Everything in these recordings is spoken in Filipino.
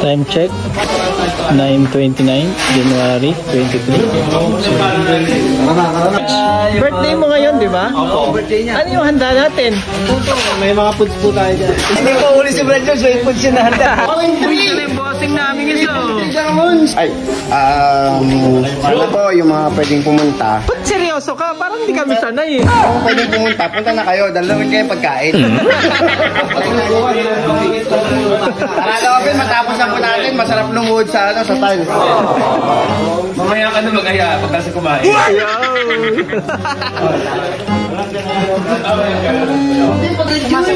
Time check, 9:29, January 23. Birthday mo ngayon, di ba? Oo, birthday niya. Ano yung handa natin? May mga foods po tayo dyan. Hindi po uli si Brad Jones, may foods yung nahanda. Yung bossing namin ito. Ay, ano po yung mga pwedeng pumunta? Ba't seryoso ka? Parang hindi kami sanay eh. Kung pwedeng pumunta, punta na kayo. Dalawin kayo pagkain. Para matapos na po natin, masarap lumuhod sa tiles. Mamaya ka na mag-aya pagkasa kumain.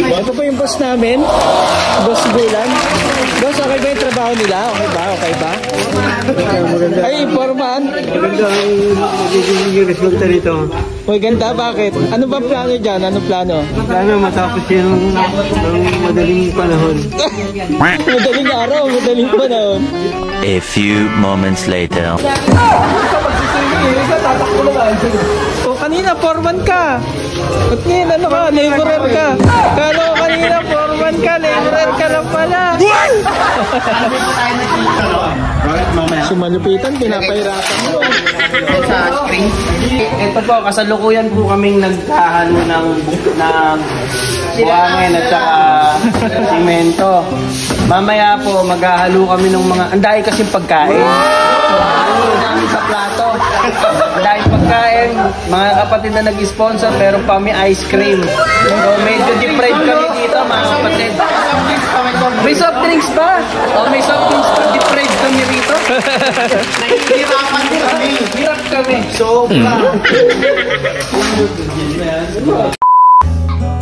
Ito po yung boss namin, Boss Gulan. Boss, okay ba yung trabaho nila? Okay ba? Okay ba? Ay, Foreman. Maganda ang magiging resulta nito. Uy, ganda, bakit? Ano ba plano dyan? Anong plano? Sana matapos yung madaling panahon. Madaling araw, madaling panahon. A few moments later. O kanina, foreman ka. At ngayon, ano ka? Laborer ka. Kala ko kanina, foreman ka. Laborer ka lang pala. Sumalupitan, pinapahirapan mo. Ito po, kasalukuyan po kaming nagkahalo ng buhangin at saka simento. Mamaya po, maghahalo kami ng mga, ang dahil kasing pagkain. Ang dami sa plato. Dahil pagkain, mga kapatid na nag-sponsor, meron pa kami ice cream. So, medyo deprived kami dito, mga kapatid. May soft drinks pa? May soft drinks pa. Deprived kami rito. Nahihirapan din kami. Hirap kami.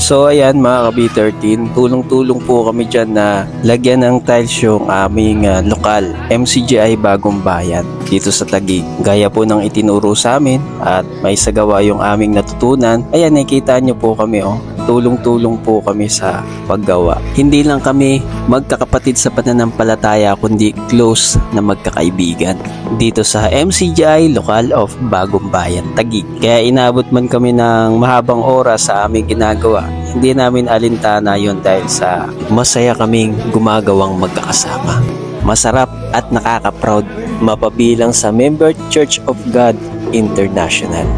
So ayan mga ka-B13, tulong-tulong po kami dyan na lagyan ng tiles yung aming lokal MCGI Bagong Bayan dito sa Taguig. Gaya po ng itinuro sa amin at may sagawa yung aming natutunan. Ayan, nakikita nyo po kami tulong-tulong po kami sa paggawa. Hindi lang kami magkakapatid sa pananampalataya kundi close na magkakaibigan dito sa MCGI Lokal of Bagong Bayan, Taguig. Kaya inabot man kami ng mahabang oras sa aming ginagawa. Hindi namin alintana yon dahil sa masaya kaming gumagawang magkakasama. Masarap at nakaka-proud mapabilang sa Member Church of God International.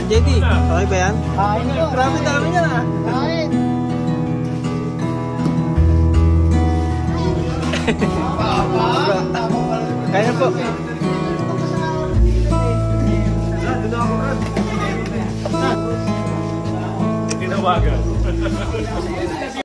JD, okay ba yan? Grabe dami niya na. Kaya po. Tinawagan.